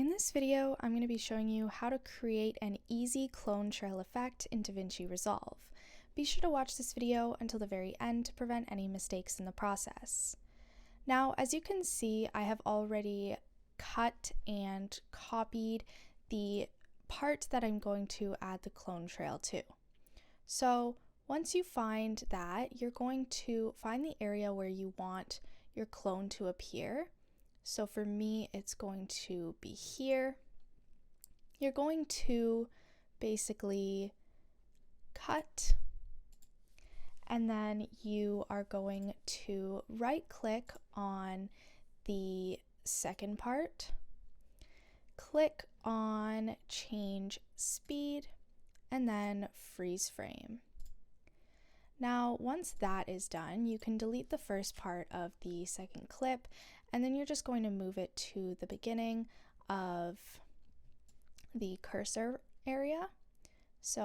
In this video, I'm going to be showing you how to create an easy clone trail effect in Davinci Resolve. Be sure to watch this video until the very end to prevent any mistakes in the process. Now, as you can see, I have already cut and copied the part that I'm going to add the clone trail to. So once you find that, you're going to find the area where you want your clone to appear. So for me, it's going to be here. You're going to basically cut, and then you are going to right click on the second part, click on change speed, and then freeze frame. Now, once that is done, you can delete the first part of the second clip, and then you're just going to move it to the beginning of the cursor area. So